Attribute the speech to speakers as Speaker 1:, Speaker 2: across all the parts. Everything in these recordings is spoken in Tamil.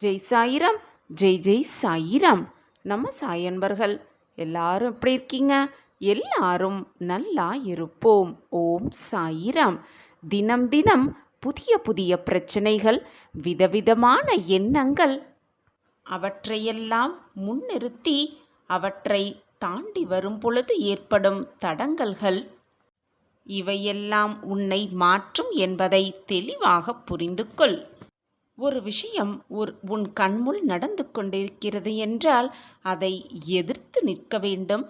Speaker 1: ஜெய் சாயிராம். ஜெய் ஜெய் சாயிராம். நம்ம சாய் அன்பர்கள் எல்லாரும் எப்படி இருக்கீங்க? எல்லாரும் நல்லா இருப்போம். ஓம் சாயிராம். தினம் தினம் புதிய புதிய பிரச்சனைகள், விதவிதமான எண்ணங்கள், அவற்றையெல்லாம் முன்னிறுத்தி அவற்றை தாண்டி வரும் பொழுது ஏற்படும் தடங்கல்கள், இவையெல்லாம் உன்னை மாற்றும் என்பதை தெளிவாக புரிந்து கொள். ஒரு விஷயம் உன் கண்முள் நடந்து கொண்டிருக்கிறது என்றால் அதை எதிர்த்து நிற்க வேண்டும்.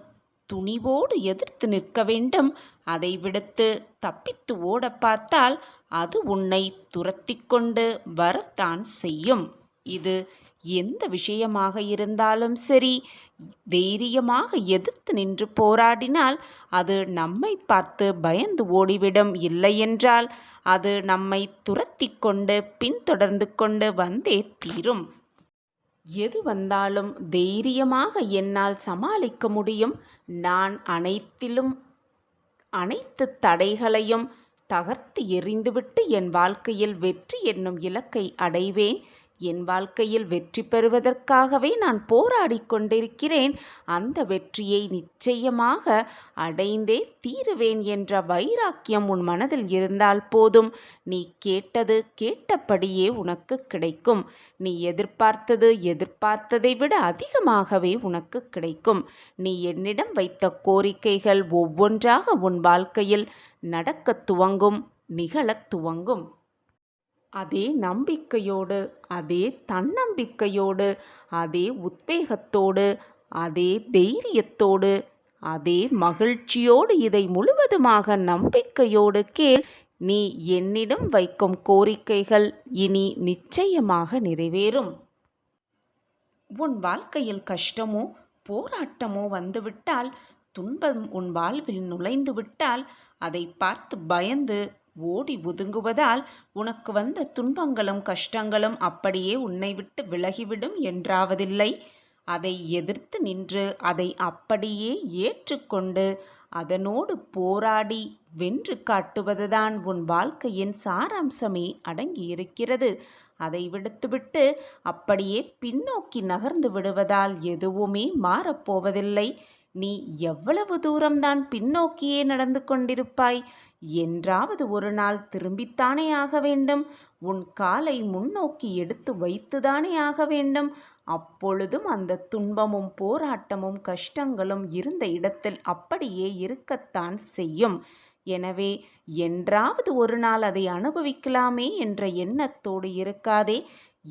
Speaker 1: துணிவோடு எதிர்த்து நிற்க வேண்டும். அதை விடுத்து தப்பித்து ஓட பார்த்தால் அது உன்னை துரத்தி கொண்டு வரத்தான் செய்யும். இது எந்த விஷயமாக இருந்தாலும் சரி, தைரியமாக எதிர்த்து நின்று போராடினால் அது நம்மை பார்த்து பயந்து ஓடிவிடும். இல்லையென்றால் அது நம்மை துரத்தி கொண்டு பின்தொடர்ந்து கொண்டு வந்தே தீரும். எது வந்தாலும் தைரியமாக என்னால் சமாளிக்க முடியும். நான் அனைத்து தடைகளையும் தகர்த்து எறிந்துவிட்டு என் வாழ்க்கையில் வெற்றி என்னும் இலக்கை அடைவேன். என் வாழ்க்கையில் வெற்றி பெறுவதற்காகவே நான் போராடி கொண்டிருக்கிறேன். அந்த வெற்றியை நிச்சயமாக அடைந்தே தீருவேன் என்ற வைராக்கியம் உன் மனதில் இருந்தால் போதும். நீ கேட்டது கேட்டபடியே உனக்கு கிடைக்கும். நீ எதிர்பார்த்ததை விட அதிகமாகவே உனக்கு கிடைக்கும். நீ என்னிடம் வைத்த கோரிக்கைகள் ஒவ்வொன்றாக உன் வாழ்க்கையில் நடக்கத் துவங்கும், நிகழத் துவங்கும். அதே நம்பிக்கையோடு, அதே தன்னம்பிக்கையோடு, அதே உத்வேகத்தோடு, அதே தைரியத்தோடு, அதே மகிழ்ச்சியோடு இதை முழுவதுமாக நம்பிக்கையோடு கேள். நீ என்னிடம் வைக்கும் கோரிக்கைகள் இனி நிச்சயமாக நிறைவேறும். உன் வாழ்க்கையில் கஷ்டமோ போராட்டமோ வந்துவிட்டால், துன்பம் உன் வாழ்வில் நுழைந்து விட்டால் அதை பார்த்து பயந்து ஓடி ஒதுங்குவதால் உனக்கு வந்த துன்பங்களும் கஷ்டங்களும் அப்படியே உன்னை விட்டு விலகிவிடும் என்றாவதில்லை. அதை எதிர்த்து நின்று அதை அப்படியே ஏற்றுக்கொண்டு அதனோடு போராடி வென்று காட்டுவதுதான் உன் வாழ்க்கையின் சாராம்சமே அடங்கியிருக்கிறது. அதை விடுத்துவிட்டு அப்படியே பின்னோக்கி நகர்ந்து விடுவதால் எதுவுமே மாறப்போவதில்லை. நீ எவ்வளவு தூரம்தான் பின்னோக்கியே நடந்து கொண்டிருப்பாய்? என்றாவது ஒரு நாள் திரும்பித்தானே ஆக வேண்டும். உன் காலை முன்னோக்கி எடுத்து வைத்துதானே ஆக வேண்டும். அப்பொழுதும் அந்த துன்பமும் போராட்டமும் கஷ்டங்களும் இருந்த இடத்தில் அப்படியே இருக்கத்தான் செய்யும். எனவே என்றாவது ஒரு நாள் அதை அனுபவிக்கலாமே என்ற எண்ணத்தோடு இருக்காதே.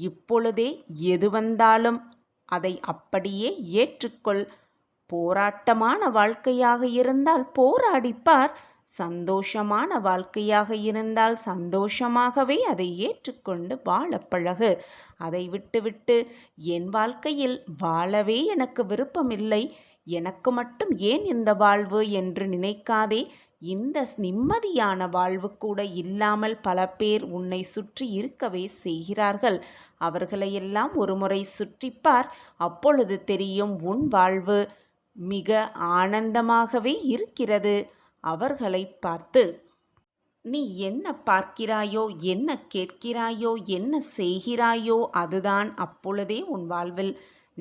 Speaker 1: இப்பொழுதே எது வந்தாலும் அதை அப்படியே ஏற்றுக்கொள். போராட்டமான வாழ்க்கையாக இருந்தால் போராடிப்பார். சந்தோஷமான வாழ்க்கையாக இருந்தால் சந்தோஷமாகவே அதை ஏற்றுக்கொண்டு வாழ பழகு. அதை விட்டுவிட்டு என் வாழ்க்கையில் வாழவே எனக்கு விருப்பமில்லை, எனக்கு மட்டும் ஏன் இந்த வாழ்வு என்று நினைக்காதே. இந்த நிம்மதியான வாழ்வு கூட இல்லாமல் பல பேர் உன்னை சுற்றி இருக்கவே செய்கிறார்கள். அவர்களையெல்லாம் ஒருமுறை சுற்றிப்பார். அப்பொழுது தெரியும் உன் வாழ்வு மிக ஆனந்தமாகவே இருக்கிறது. அவர்களை பார்த்து நீ என்ன பார்க்கிறாயோ, என்ன கேட்கிறாயோ, என்ன செய்கிறாயோ அதுதான் அப்பொழுதே உன் வாழ்வில்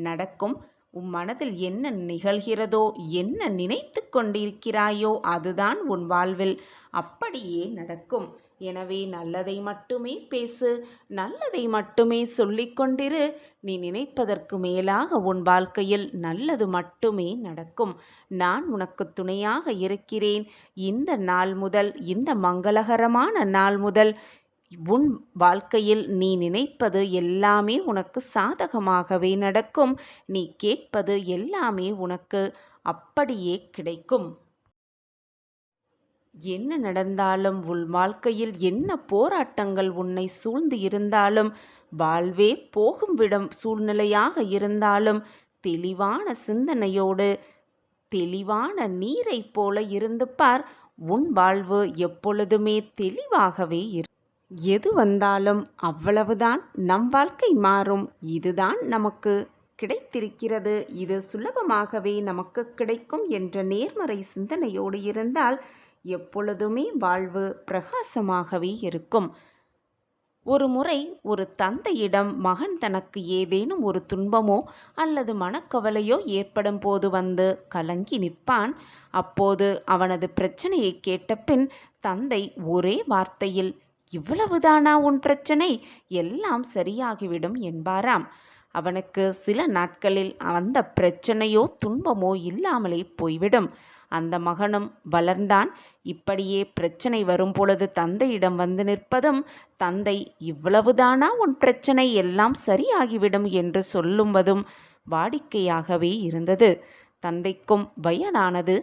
Speaker 1: நடக்கும். உன் மனதில் என்ன நிகழ்கிறதோ, என்ன நினைத்து கொண்டிருக்கிறாயோ அதுதான் உன் வாழ்வில் அப்படியே நடக்கும். எனவே நல்லதை மட்டுமே பேசு, நல்லதை மட்டுமே சொல்லிக்கொண்டிரு. நீ நினைப்பதற்கு மேலாக உன் வாழ்க்கையில் நல்லது மட்டுமே நடக்கும். நான் உனக்கு துணையாக இருக்கிறேன். இந்த நாள் முதல், இந்த மங்களகரமான நாள் முதல் உன் வாழ்க்கையில் நீ நினைப்பது எல்லாமே உனக்கு சாதகமாகவே நடக்கும். நீ கேட்பது எல்லாமே உனக்கு அப்படியே கிடைக்கும். என்ன நடந்தாலும், உன் வாழ்க்கையில் என்ன போராட்டங்கள் உன்னை சூழ்ந்து இருந்தாலும், வாழ்வே போகும் விடும் சூழ்நிலையாக இருந்தாலும் தெளிவான சிந்தனையோடு தெளிவான நீரை போல இருந்து பார். உன் வாழ்வு எப்பொழுதுமே தெளிவாகவே எது வந்தாலும் அவ்வளவுதான். நம் வாழ்க்கை மாறும். இதுதான் நமக்கு கிடைத்திருக்கிறது, இது சுலபமாகவே நமக்கு கிடைக்கும் என்ற நேர்மறை சிந்தனையோடு இருந்தால் எப்பொழுதுமே வாழ்வு பிரகாசமாகவே இருக்கும். ஒரு முறை ஒரு தந்தையிடம் மகன் தனக்கு ஏதேனும் ஒரு துன்பமோ அல்லது மனக்கவலையோ ஏற்படும் போது வந்து கலங்கி நிற்பான். அப்போது அவனது பிரச்சனையை கேட்டபின் தந்தை ஒரே வார்த்தையில், "இவ்வளவுதானா உன் பிரச்சனை? எல்லாம் சரியாகிவிடும்" என்பாராம். அவனுக்கு சில நாட்களில் அந்த பிரச்சனையோ துன்பமோ இல்லாமலே போய்விடும். அந்த மகனும் வளர்ந்தான். இப்படியே பிரச்சனை வரும் பொழுது தந்தையிடம் வந்து நிற்பதும், தந்தை "இவ்வளவுதானா உன் பிரச்சனை? எல்லாம் சரியாகிவிடும்" என்று சொல்லுவதும் வாடிக்கையாகவே இருந்தது. தந்தைக்கும் வயதானது.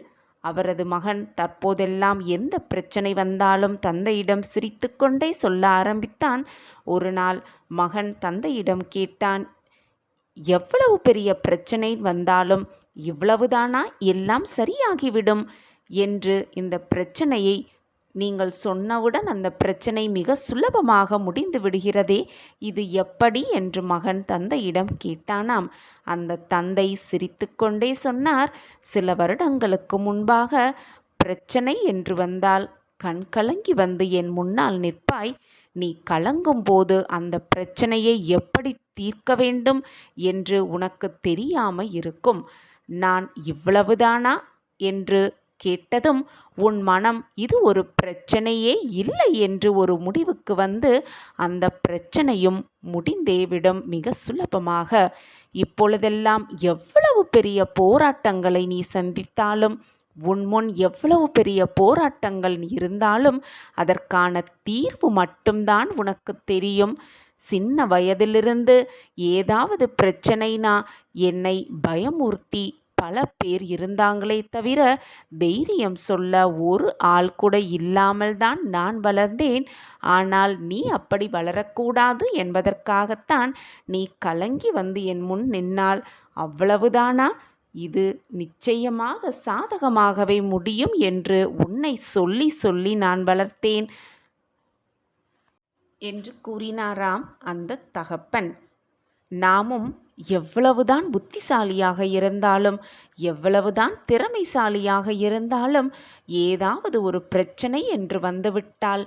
Speaker 1: அவரது மகன் தற்போதெல்லாம் எந்த பிரச்சனை வந்தாலும் தந்தையிடம் சிரித்துக்கொண்டே சொல்ல ஆரம்பித்தான். ஒரு நாள் மகன் தந்தையிடம் கேட்டான், "எவ்வளவு பெரிய பிரச்சனை வந்தாலும் இவ்வளவுதானா எல்லாம் சரியாகிவிடும் என்று? இந்த பிரச்சனையை நீங்கள் சொன்னவுடன் அந்த பிரச்சனை மிக சுலபமாக முடிந்து விடுகிறதே, இது எப்படி?" என்று மகன் தந்தையிடம் கேட்டானாம். அந்த தந்தை சிரித்துக்கொண்டே சொன்னார், "சில வருடங்களுக்கு முன்பாக பிரச்சனை என்று வந்தால் கண்கலங்கி வந்து என் முன்னால் நிற்பாய். நீ கலங்கும் போது அந்த பிரச்சனையை எப்படி தீர்க்க வேண்டும் என்று உனக்கு தெரியாமல் இருக்கும். நான் இவ்வளவுதானா என்று கேட்டதும் உன் மனம் இது ஒரு பிரச்சனையே இல்லை என்று ஒரு முடிவுக்கு வந்து அந்த பிரச்சனையும் முடிந்தேவிடும் மிக சுலபமாக. இப்பொழுதெல்லாம் எவ்வளவு பெரிய போராட்டங்களை நீ சந்தித்தாலும், உன் முன் எவ்வளவு பெரிய போராட்டங்கள் இருந்தாலும் அதற்கான தீர்வு மட்டும்தான் உனக்கு தெரியும். சின்ன வயதிலிருந்து ஏதாவது பிரச்சனைனா என்னை பயமுறுத்தி பல பேர் இருந்தாங்களே தவிர தைரியம் சொல்ல ஒரு ஆள் கூட இல்லாமல் தான் நான் வளர்ந்தேன். ஆனால் நீ அப்படி வளரக்கூடாது என்பதற்காகத்தான் நீ கலங்கி வந்து என் முன் நின்னால். அவ்வளவுதானா? இது நிச்சயமாக சாதகமாகவே முடியும் என்று உன்னை சொல்லி சொல்லி நான் வளர்த்தேன்" என்று கூறினாராம் அந்த தகப்பன். நாமும் எவ்வளவுதான் புத்திசாலியாக இருந்தாலும், எவ்வளவுதான் திறமைசாலியாக இருந்தாலும், ஏதாவது ஒரு பிரச்சனை என்று வந்துவிட்டால்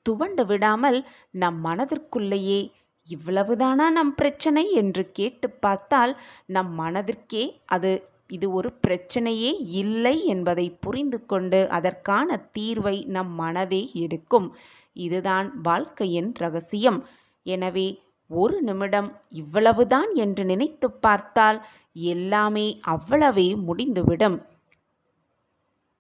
Speaker 1: துவண்டு விடாமல் நம் மனதிற்குள்ளேயே "இவ்வளவுதானா நம் பிரச்சனை?" என்று கேட்டு பார்த்தால் நம் மனதிற்கே இது ஒரு பிரச்சனையே இல்லை என்பதை புரிந்து கொண்டு அதற்கான தீர்வை நம் மனதே எடுக்கும். இதுதான் வாழ்க்கையின் ரகசியம். எனவே ஒரு நிமிடம் இவ்வளவுதான் என்று நினைத்து பார்த்தால் எல்லாமே அவ்வளவே முடிந்துவிடும்.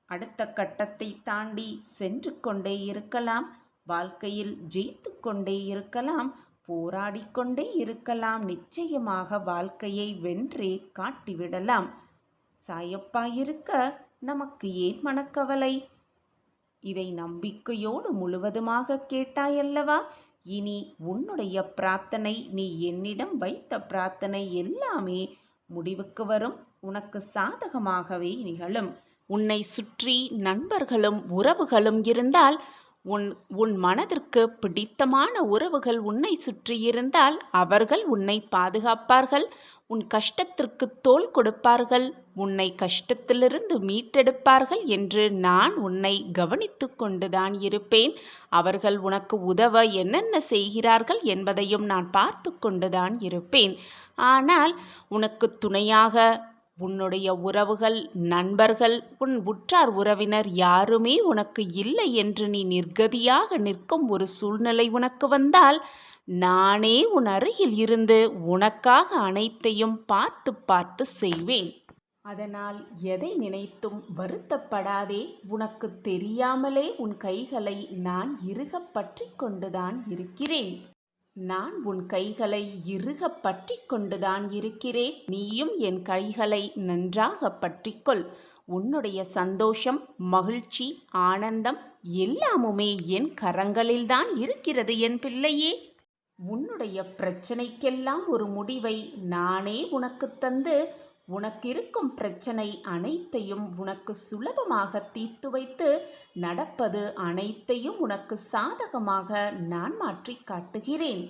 Speaker 1: அடுத்த கட்டத்தை தாண்டி சென்று கொண்டே இருக்கலாம். வாழ்க்கையில் ஜெயித்து கொண்டே இருக்கலாம். போராடிக்கொண்டே இருக்கலாம். நிச்சயமாக வாழ்க்கையை வென்றே காட்டிவிடலாம். சாயப்பாயிருக்க நமக்கு ஏன் மனக்கவலை? இதை நம்பிக்கையோடு முழுவதுமாக கேட்டாயல்லவா? இனி உன்னுடைய பிரார்த்தனை, நீ என்னிடம் வைத்த பிரார்த்தனை எல்லாமே முடிவுக்கு வரும். உனக்கு சாதகமாகவே நிகழும். உன்னை சுற்றி நண்பர்களும் உறவுகளும் இருந்தால், உன் மனதிற்கு பிடித்தமான உறவுகள் உன்னை சுற்றி இருந்தால் அவர்கள் உன்னை பாதுகாப்பார்கள். உன் கஷ்டத்திற்கு தோள் கொடுப்பார்கள். உன்னை கஷ்டத்திலிருந்து மீட்டெடுப்பார்கள் என்று நான் உன்னை கவனித்து கொண்டுதான் இருப்பேன். அவர்கள் உனக்கு உதவ என்னென்ன செய்கிறார்கள் என்பதையும் நான் பார்த்து கொண்டுதான் இருப்பேன். ஆனால் உனக்கு துணையாக உன்னுடைய உறவுகள், நண்பர்கள், உன் உற்றார் உறவினர் யாருமே உனக்கு இல்லை என்று நீ நிர்கதியாக நிற்கும் ஒரு சூழ்நிலை உனக்கு வந்தால், நானே உன் அருகில் இருந்து உனக்காக அனைத்தையும் பார்த்து பார்த்து செய்வேன். அதனால் எதை நினைத்தும் வருத்தப்படாதே. உனக்கு தெரியாமலே உன் கைகளை நான் இறுக பற்றி கொண்டுதான் இருக்கிறேன். நான் உன் கைகளை இறுக பற்றி கொண்டுதான் இருக்கிறேன். நீயும் என் கைகளை நன்றாக பற்றிக்கொள். உன்னுடைய சந்தோஷம், மகிழ்ச்சி, ஆனந்தம் எல்லாமுமே என் கரங்களில்தான் இருக்கிறது என் பிள்ளையே. உன்னுடைய பிரச்சனைக்கெல்லாம் ஒரு முடிவை நானே உனக்கு தந்து, உனக்கிருக்கும் பிரச்சனை அனைத்தையும் உனக்கு சுலபமாக தீர்த்து வைத்து, நடப்பது அனைத்தையும் உனக்கு சாதகமாக நான் மாற்றி காட்டுகிறேன்.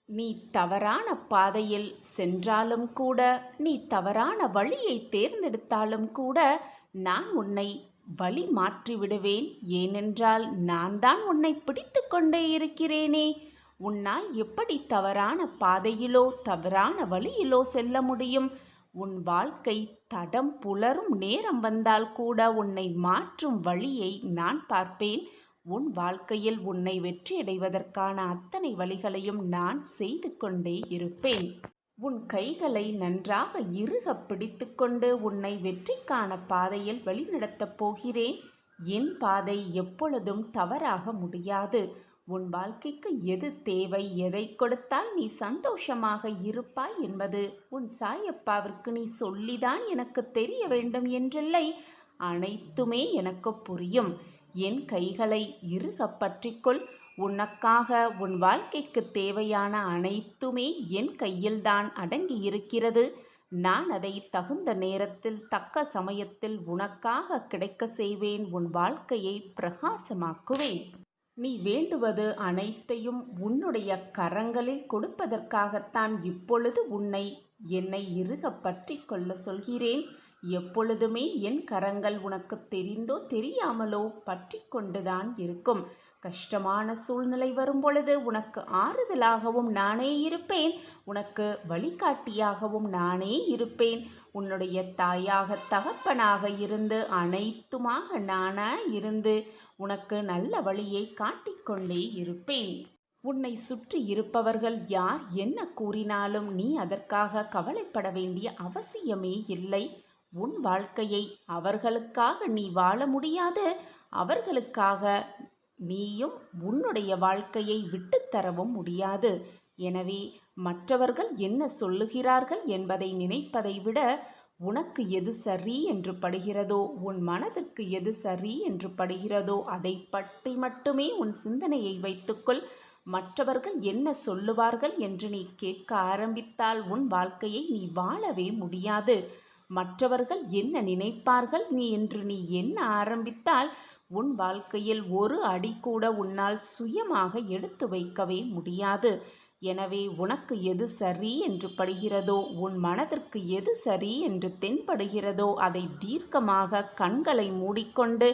Speaker 1: நீ தவறான பாதையில் சென்றாலும் கூட, நீ தவறான வழியை தேர்ந்தெடுத்தாலும் கூட, நான் உன்னை வழி மாற்றி விடுவேன். ஏனென்றால் நான் தான் உன்னை பிடித்து கொண்டே இருக்கிறேனே. உன்னால் எப்படி தவறான பாதையிலோ தவறான வழியிலோ செல்ல முடியும்? உன் வாழ்க்கை தடம் புலரும் நேரம் வந்தால் கூட உன்னை மாற்றும் வழியை நான் பார்ப்பேன். உன் வாழ்க்கையில் உன்னை வெற்றியடைவதற்கான அத்தனை வழிகளையும் நான் செய்து கொண்டே இருப்பேன். உன் கைகளை நன்றாக இறுகப் பிடித்துக்கொண்டு உன்னை வெற்றிக்கான பாதையில் வழிநடத்தப் போகிறேன். என் பாதை எப்பொழுதும் தவறாக முடியாது. உன் வாழ்க்கைக்கு எது தேவை, எதை கொடுத்தால் நீ சந்தோஷமாக இருப்பாய் என்பது உன் சாயப்பாவிற்கு நீ சொல்லிதான் எனக்கு தெரிய வேண்டும் என்றில்லை. அனைத்துமே எனக்கு புரியும். என் கைகளை இறுகப் பற்றிக்கொள். உனக்காக உன் வாழ்க்கைக்கு தேவையான அனைத்துமே என் கையில்தான் அடங்கி இருக்கிறது. நான் அதை தகுந்த நேரத்தில் தக்க சமயத்தில் உனக்காக கிடைக்க செய்வேன். உன் வாழ்க்கையை பிரகாசமாக்குவேன். நீ வேண்டுவது அனைத்தையும் உன்னுடைய கரங்களில் கொடுப்பதற்காகத்தான் இப்பொழுது என்னை இறுகப் பற்றி கொள்ள சொல்கிறேன். எப்பொழுதுமே என் கரங்கள் உனக்கு தெரிந்தோ தெரியாமலோ பற்றி கொண்டுதான் இருக்கும். கஷ்டமான சூழ்நிலை வரும்பொழுது உனக்கு ஆறுதலாகவும் நானே இருப்பேன். உனக்கு வழிகாட்டியாகவும் நானே இருப்பேன். உன்னுடைய தாயாக தகப்பனாக இருந்து அனைத்துமாக நானாய் இருந்து உனக்கு நல்ல வழியை காட்டிக்கொண்டே இருப்பேன். உன்னை சுற்றி இருப்பவர்கள் யார் என்ன கூறினாலும் நீ அதற்காக கவலைப்பட வேண்டிய அவசியமே இல்லை. உன் வாழ்க்கையை அவர்களுக்காக நீ வாழ முடியாது. அவர்களுக்காக நீயும் உன்னுடைய வாழ்க்கையை விட்டுத்தரவும் முடியாது. எனவே மற்றவர்கள் என்ன சொல்லுகிறார்கள் என்பதை நினைப்பதை விட உனக்கு எது சரி என்று படுகிறதோ, உன் மனதிற்கு எது சரி என்று படுகிறதோ அதை பற்றி மட்டுமே உன் சிந்தனையை வைத்துக்கொள். மற்றவர்கள் என்ன சொல்லுவார்கள் என்று நீ கேட்க ஆரம்பித்தால் உன் வாழ்க்கையை நீ வாழவே முடியாது. மற்றவர்கள் என்ன நினைப்பார்கள் என்று நீ எண்ண ஆரம்பித்தால் உன் வாழ்க்கையில் ஒரு அடி கூட உன்னால் சுயமாக எடுத்து வைக்கவே முடியாது. எனவே உனக்கு எது சரி என்று படுகிறதோ, உன் மனதிற்கு எது சரி என்று தென்படுகிறதோ அதை தீர்க்கமாக கண்களை மூடிக்கொண்டு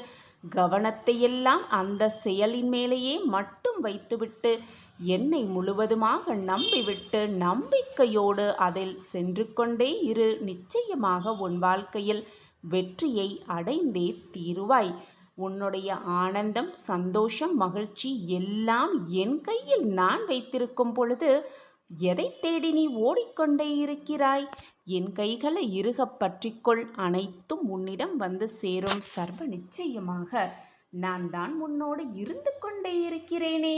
Speaker 1: கவனத்தையெல்லாம் அந்த செயலின் மேலேயே மட்டும் வைத்துவிட்டு என்னை முழுவதுமாக நம்பிவிட்டு நம்பிக்கையோடு அதில் சென்று கொண்டே இரு. நிச்சயமாக உன் வாழ்க்கையில் வெற்றியை அடைந்தே தீருவாய். உன்னுடைய ஆனந்தம், சந்தோஷம், மகிழ்ச்சி எல்லாம் என் கையில் நான் வைத்திருக்கும் பொழுது எதை தேடி நீ ஓடிக்கொண்டே இருக்கிறாய்? என் கைகளை இறுகப் பற்றிக்கொள். அனைத்தும் உன்னிடம் வந்து சேரும். சர்வ நிச்சயமாக நான் தான் உன்னோடு இருந்து கொண்டே இருக்கிறேனே.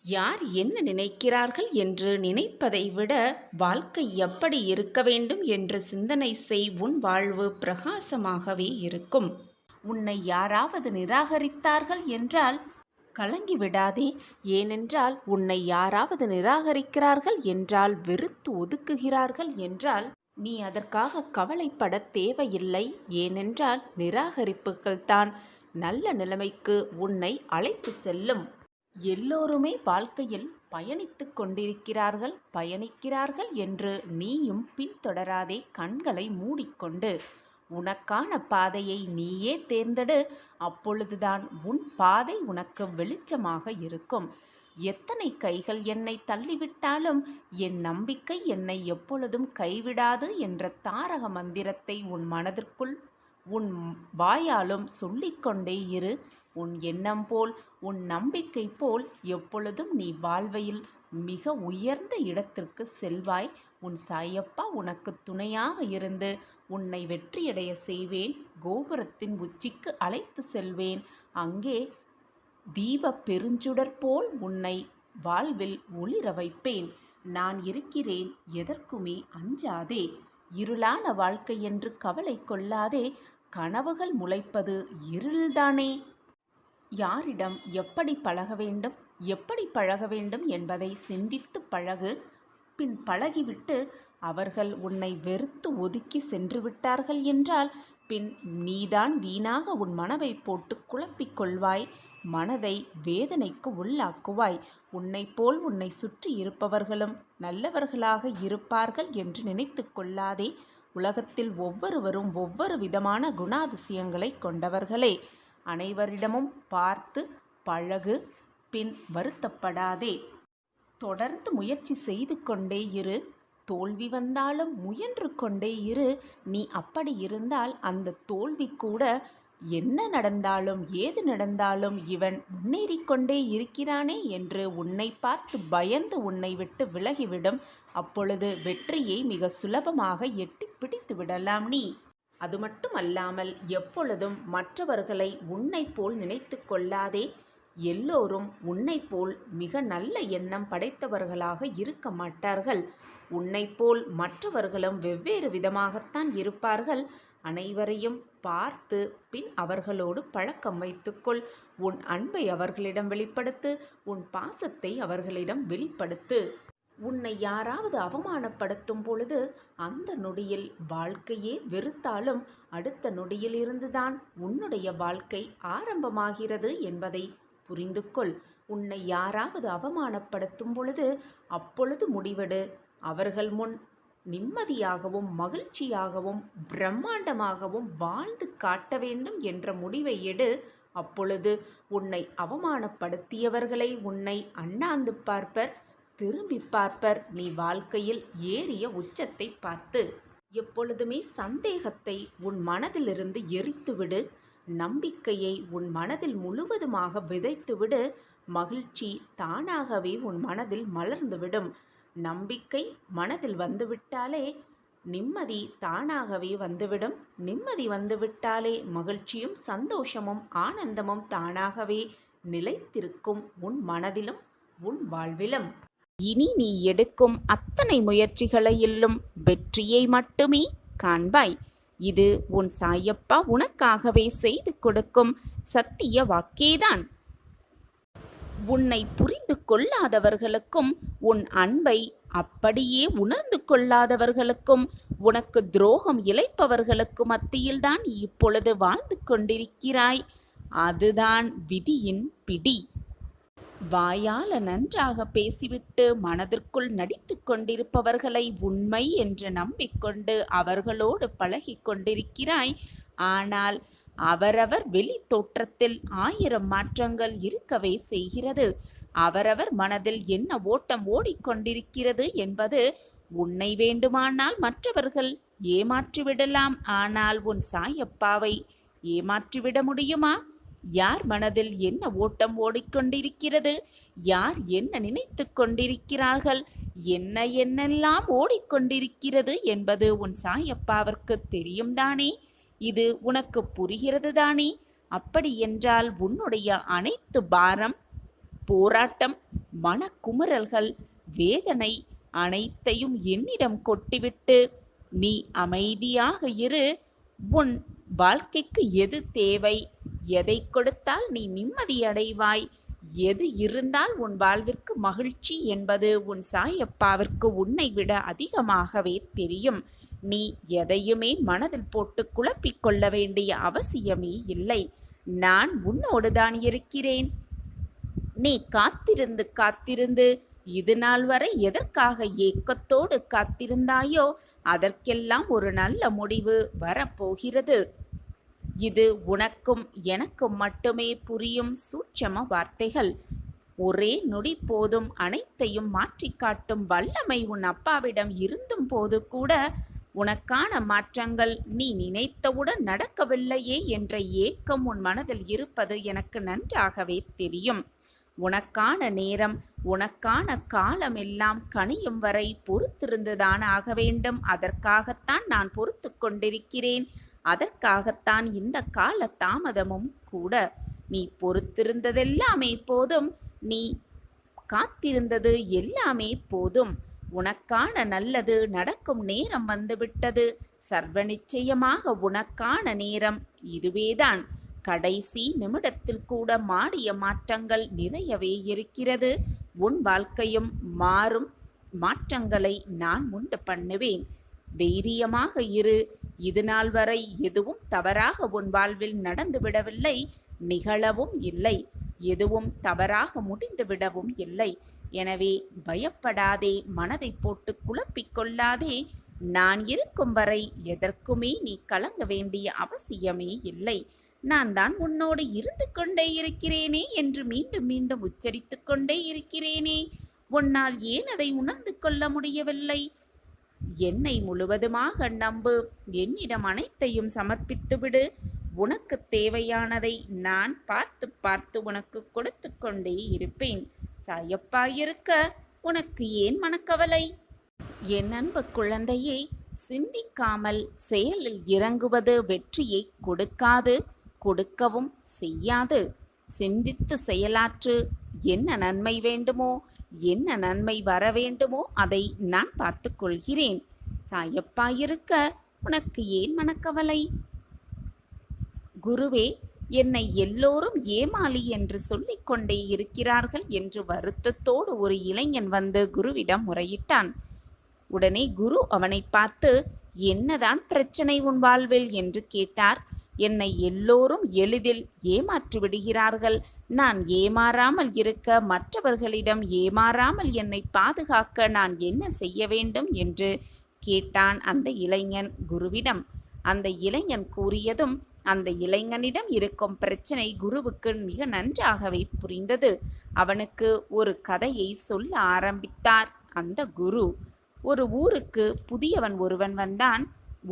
Speaker 1: யார் என்ன நினைக்கிறார்கள் என்று நினைப்பதை விட வாழ்க்கை எப்படி இருக்க வேண்டும் என்று சிந்தனை செய். உன் வாழ்வு பிரகாசமாகவே இருக்கும். உன்னை யாராவது நிராகரித்தார்கள் என்றால் கலங்கி விடாதே. ஏனென்றால் உன்னை யாராவது நிராகரிக்கிறார்கள் என்றால், வெறுத்து ஒதுக்குகிறார்கள் என்றால் நீ அதற்காக கவலைப்பட தேவையில்லை. ஏனென்றால் நிராகரிப்புகள் தான் நல்ல நிலைமைக்கு உன்னை அழைத்து செல்லும். எல்லோருமே வாழ்க்கையில் பயணிக்கிறார்கள் என்று நீயும் பின்தொடராதே. கண்களை மூடிக்கொண்டு உனக்கான பாதையை நீயே தேர்ந்தெடு. அப்பொழுதுதான் உன் பாதை உனக்கு வெளிச்சமாக இருக்கும். எத்தனை கைகள் என்னை தள்ளிவிட்டாலும் என் நம்பிக்கை என்னை எப்பொழுதும் கைவிடாது என்ற தாரக மந்திரத்தை உன் மனதிற்குள் உன் வாயாலும் சொல்லிக்கொண்டே இரு. உன் எண்ணம் போல், உன் நம்பிக்கை போல் எப்பொழுதும் நீ வாழ்வையில் மிக உயர்ந்த இடத்திற்கு செல்வாய். உன் சாயப்பா உனக்கு துணையாக இருந்து உன்னை வெற்றியடைய செய்வேன். கோபுரத்தின் உச்சிக்கு அழைத்து செல்வேன். அங்கே தீப பெருஞ்சுடர் போல் உன்னை வாழ்வில் ஒளிர வைப்பேன். நான் இருக்கிறேன், எதற்குமே அஞ்சாதே. இருளான வாழ்க்கை என்று கவலை கொள்ளாதே. கனவுகள் முளைப்பது இருள்தானே. யாரிடம் எப்படி பழக வேண்டும் என்பதை சிந்தித்து பழகு. பின் பழகிவிட்டு அவர்கள் உன்னை வெறுத்து ஒதுக்கி சென்று விட்டார்கள் என்றால் பின் நீதான் வீணாக உன் மனதை போட்டு குழப்பிக் கொள்வாய். மனதை வேதனைக்கு உள்ளாக்குவாய். உன்னைப்போல் உன்னை சுற்றி இருப்பவர்களும் நல்லவர்களாக இருப்பார்கள் என்று நினைத்து கொள்ளாதே. உலகத்தில் ஒவ்வொருவரும் ஒவ்வொரு விதமான குணாதிசயங்களை கொண்டவர்களே. அனைவரிடமும் பார்த்து பழகு. பின் வருத்தப்படாதே. தொடர்ந்து முயற்சி செய்து கொண்டே இரு. தோல்வி வந்தாலும் முயன்று கொண்டே இரு. நீ அப்படி இருந்தால் அந்த தோல்வி கூட என்ன நடந்தாலும் ஏது நடந்தாலும் இவன் முன்னேறிக் கொண்டே இருக்கிறானே என்று உன்னை பார்த்து பயந்து உன்னை விட்டு விலகிவிடும். அப்பொழுது வெற்றியை மிக சுலபமாக எட்டி பிடித்து விடலாம் நீ. அது மட்டுமல்லாமல் எப்பொழுதும் மற்றவர்களை உன்னை போல் நினைத்து கொள்ளாதே. எல்லோரும் உன்னை போல் மிக நல்ல எண்ணம் படைத்தவர்களாக இருக்க மாட்டார்கள். உன்னை போல் மற்றவர்களும் வெவ்வேறு விதமாகத்தான் இருப்பார்கள். அனைவரையும் பார்த்து பின் அவர்களோடு பழக்கம் வைத்துக்கொள். உன் அன்பை அவர்களிடம் வெளிப்படுத்து. உன் பாசத்தை அவர்களிடம் வெளிப்படுத்து. உன்னை யாராவது அவமானப்படுத்தும் பொழுது அந்த நொடியில் வாழ்க்கையே வெறுத்தாலும் அடுத்த நொடியில் இருந்துதான் உன்னுடைய வாழ்க்கை ஆரம்பமாகிறது என்பதை புரிந்து கொள். உன்னை யாராவது அவமானப்படுத்தும் பொழுது அப்பொழுது முடிவெடு. அவர்கள் முன் நிம்மதியாகவும் மகிழ்ச்சியாகவும் பிரம்மாண்டமாகவும் வாழ்ந்து காட்ட வேண்டும் என்ற முடிவை எடு. அப்பொழுது உன்னை அவமானப்படுத்தியவர்களை உன்னை அண்ணாந்து பார்ப்பர், திரும்பி பார்ப்பர். நீ வாழ்க்கையில் ஏறிய உச்சத்தை பார்த்து. எப்பொழுதுமே சந்தேகத்தை உன் மனதிலிருந்து எரித்துவிடு. நம்பிக்கையை உன் மனதில் முழுவதுமாக விதைத்துவிடு. மகிழ்ச்சி தானாகவே உன் மனதில் மலர்ந்துவிடும். நம்பிக்கை மனதில் வந்துவிட்டாலே நிம்மதி தானாகவே வந்துவிடும். நிம்மதி வந்துவிட்டாலே மகிழ்ச்சியும் சந்தோஷமும் ஆனந்தமும் தானாகவே நிலைத்திருக்கும் உன் மனதிலும் உன் வாழ்விலும். இனி நீ எடுக்கும் அத்தனை முயற்சிகளையிலும் வெற்றியை மட்டுமே காண்பாய். இது உன் சாயப்பா உனக்காகவே செய்து கொடுக்கும் சத்திய வாக்கேதான். உன்னை புரிந்து கொள்ளாதவர்களுக்கும் உன் அன்பை அப்படியே உணர்ந்து கொள்ளாதவர்களுக்கும் உனக்கு துரோகம் இழைப்பவர்களுக்கும் மத்தியில்தான் இப்பொழுது வாழ்ந்து கொண்டிருக்கிறாய். அதுதான் விதியின் பிடி. வாயால நன்றாக பேசிவிட்டு மனதிற்குள் நடித்து கொண்டிருப்பவர்களை உண்மை என்று நம்பிக்கொண்டு அவர்களோடு பழகி கொண்டிருக்கிறாய். ஆனால் அவரவர் வெளி தோற்றத்தில் 1000 மாற்றங்கள் இருக்கவே செய்கிறது. அவரவர் மனதில் என்ன ஓட்டம் ஓடிக்கொண்டிருக்கிறது என்பது உன்னை வேண்டுமானால் மற்றவர்கள் ஏமாற்றிவிடலாம். ஆனால் உன் சாயப்பாவை ஏமாற்றிவிட முடியுமா? யார் மனதில் என்ன ஓட்டம் ஓடிக்கொண்டிருக்கிறது, யார் என்ன நினைத்து கொண்டிருக்கிறார்கள், என்னெல்லாம் ஓடிக்கொண்டிருக்கிறது என்பது உன் சாயப்பாவிற்கு தெரியும் தானே? இது உனக்கு புரிகிறது தானே? அப்படி என்றால் உன்னுடைய அனைத்து பாரம், போராட்டம், மனக்குமுறல்கள், வேதனை அனைத்தையும் என்னிடம் கொட்டிவிட்டு நீ அமைதியாக இரு. உன் வாழ்க்கைக்கு எது தேவை, எதை கொடுத்தால் நீ நிம்மதியடைவாய், எது இருந்தால் உன் வாழ்விற்கு மகிழ்ச்சி என்பது உன் சாயப்பாவிற்கு உன்னை விட அதிகமாகவே தெரியும். நீ எதையுமே மனதில் போட்டு குழப்பிக் கொள்ள வேண்டிய அவசியமே இல்லை. நான் உன்னோடு தான் இருக்கிறேன். நீ காத்திருந்து காத்திருந்து இது நாள் வரை எதற்காக ஏக்கத்தோடு காத்திருந்தாயோ அதற்கெல்லாம் ஒரு நல்ல முடிவு வரப்போகிறது. இது உனக்கும் எனக்கும் மட்டுமே புரியும் சூட்சம வார்த்தைகள். ஒரே நொடி போதும் அனைத்தையும் மாற்றி காட்டும் வல்லமை உன் அப்பாவிடம் இருந்தும் போது கூட உனக்கான மாற்றங்கள் நீ நினைத்தவுடன் நடக்கவில்லையே என்ற ஏக்கம் உன் மனதில் இருப்பது எனக்கு நன்றாகவே தெரியும். உனக்கான நேரம், உனக்கான காலம் எல்லாம் கனியும் வரை பொறுத்திருந்துதான் ஆக வேண்டும். அதற்காகத்தான் நான் பொறுத்து கொண்டிருக்கிறேன். அதற்காகத்தான் இந்த கால தாமதமும் கூட. நீ பொறுத்திருந்ததெல்லாமே போதும். நீ காத்திருந்தது எல்லாமே போதும். உனக்கான நல்லது நடக்கும் நேரம் வந்துவிட்டது. சர்வ நிச்சயமாக உனக்கான நேரம் இதுவேதான். கடைசி நிமிடத்தில் கூட மாறிய மாற்றங்கள் நிறையவே இருக்கிறது. உன் வாழ்க்கையும் மாறும். மாற்றங்களை நான் உண்டு பண்ணுவேன். தைரியமாக இரு. இது நாள் வரை எதுவும் தவறாக உன் வாழ்வில் நடந்துவிடவில்லை, நிகழவும் இல்லை. எதுவும் தவறாக முடிந்துவிடவும் இல்லை. எனவே பயப்படாதே, மனதை போட்டு குழப்பிக்கொள்ளாதே. நான் இருக்கும் வரை எதற்குமே நீ கலங்க வேண்டிய அவசியமே இல்லை. நான் தான் உன்னோடு இருந்து கொண்டே இருக்கிறேனே என்று மீண்டும் மீண்டும் உச்சரித்து கொண்டே இருக்கிறேனே.
Speaker 2: உன்னால் ஏன் அதை உணர்ந்து கொள்ள முடியவில்லை? என்னை முழுவதுமாக நம்பு. என்னிடம் அனைத்தையும் சமர்ப்பித்துவிடு. உனக்கு தேவையானதை நான் பார்த்து பார்த்து உனக்கு கொடுத்து கொண்டே இருப்பேன். சாயப்பாயிருக்க உனக்கு ஏன் மனக்கவலை? என் அன்பு குழந்தையே, சிந்திக்காமல் செயலில் இறங்குவது வெற்றியை கொடுக்காது, கொடுக்கவும் செய்யாது. சிந்தித்து செயலாற்று. என்ன நன்மை வேண்டுமோ, என்ன நன்மை வர வேண்டுமோ அதை நான் பார்த்து கொள்கிறேன். சாயப்பாயிருக்க உனக்கு ஏன் மனக்கவலை? குருவே, என்னை எல்லோரும் ஏமாளி என்று சொல்லிக் கொண்டே இருக்கிறார்கள் என்று வருத்தத்தோடு ஒரு இளைஞன் வந்து குருவிடம் முறையிட்டான். உடனே குரு அவனை பார்த்து, என்னதான் பிரச்சனை உன் வாழ்வில் என்று கேட்டார். என்னை எல்லோரும் எளிதில் ஏமாற்றி விடுகிறார்கள். நான் ஏமாறாமல் இருக்க, மற்றவர்களிடம் ஏமாறாமல் என்னை பாதுகாக்க நான் என்ன செய்ய வேண்டும் என்று கேட்டான் அந்த இளைஞன் குருவிடம். அந்த இளைஞன் கூறியதும் அந்த இளைஞனிடம் இருக்கும் பிரச்சனை குருவுக்கு மிக நன்றாகவே புரிந்தது. அவனுக்கு ஒரு கதையை சொல்ல ஆரம்பித்தார் அந்த குரு. ஒரு ஊருக்கு புதியவன் ஒருவன் வந்தான்.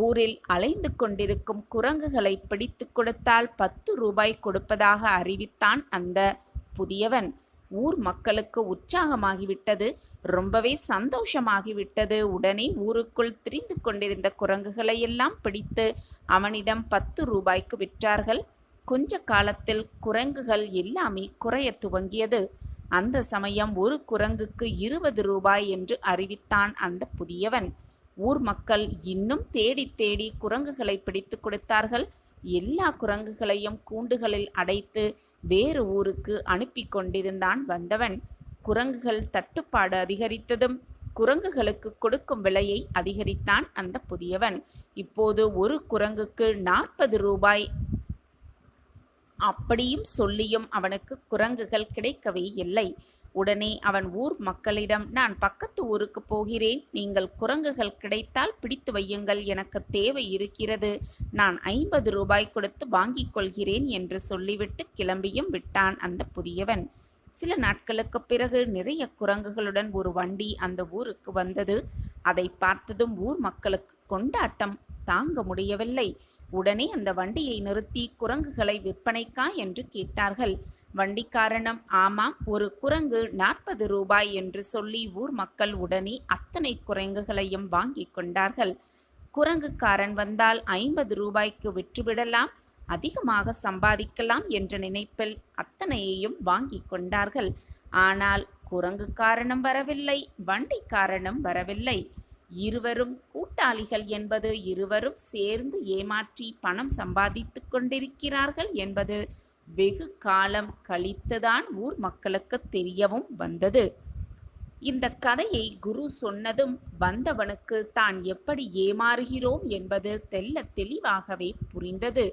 Speaker 2: ஊரில் அலைந்து கொண்டிருக்கும் குரங்குகளை பிடித்து கொடுத்தால் 10 ரூபாய் கொடுப்பதாக அறிவித்தான் அந்த புதியவன். ஊர் மக்களுக்கு உற்சாகமாகிவிட்டது, ரொம்பவே சந்தோஷமாகிவிட்டது. உடனே ஊருக்குள் திரிந்து கொண்டிருந்த குரங்குகளை எல்லாம் பிடித்து அவனிடம் 10 ரூபாய்க்கு விற்றார்கள். கொஞ்ச காலத்தில் குரங்குகள் எல்லாமே குறைய துவங்கியது. அந்த சமயம் ஒரு குரங்குக்கு 20 ரூபாய் என்று அறிவித்தான் அந்த புதியவன். ஊர் மக்கள் இன்னும் தேடி தேடி குரங்குகளை பிடித்து கொடுத்தார்கள். எல்லா குரங்குகளையும் கூண்டுகளில் அடைத்து வேறு ஊருக்கு அனுப்பி கொண்டிருந்தான் வந்தவன். குரங்குகள் தட்டுப்பாடு அதிகரித்ததும் குரங்குகளுக்கு கொடுக்கும் விலையை அதிகரித்தான் அந்த புதியவன். இப்போது ஒரு குரங்குக்கு 40 ரூபாய். அப்படியும் சொல்லியும் அவனுக்கு குரங்குகள் கிடைக்கவே இல்லை. உடனே அவன் ஊர் மக்களிடம், நான் பக்கத்து ஊருக்கு போகிறேன், நீங்கள் குரங்குகள் கிடைத்தால் பிடித்து வையுங்கள், எனக்கு தேவை இருக்கிறது, நான் 50 ரூபாய் கொடுத்து வாங்கிக் கொள்கிறேன் என்று சொல்லிவிட்டு கிளம்பியும் விட்டான் அந்த புதியவன். சில நாட்களுக்கு பிறகு நிறைய குரங்குகளுடன் ஒரு வண்டி அந்த ஊருக்கு வந்தது. அதை பார்த்ததும் ஊர் மக்களுக்கு கொண்டாட்டம் தாங்க முடியவில்லை. உடனே அந்த வண்டியை நிறுத்தி குரங்குகளை விற்பனைக்கா என்று கேட்டார்கள். வண்டிக்காரனும், ஆமாம், ஒரு குரங்கு 40 ரூபாய் என்று சொல்லி ஊர் மக்கள் உடனே அத்தனை குரங்குகளையும் வாங்கி கொண்டார்கள். குரங்குக்காரன் வந்தால் 50 ரூபாய்க்கு விற்றுவிடலாம், அதிகமாக சம்பாதிக்கலாம் என்ற நினைப்பில் அத்தனையையும் வாங்கி கொண்டார்கள். ஆனால் குரங்குக்காரனும் வரவில்லை, வண்டிக்காரனும் வரவில்லை. இருவரும் கூட்டாளிகள் என்பது, இருவரும் சேர்ந்து ஏமாற்றி பணம் சம்பாதித்து கொண்டிருக்கிறார்கள் என்பது வெகு காலம் கழித்துதான் ஊர் மக்களுக்கு தெரியவும் வந்தது. இந்த கதையை குரு சொன்னதும் வந்தவனுக்கு தான் எப்படி ஏமாறுகிறோம் என்பது தெள்ள தெளிவாகவே புரிந்தது.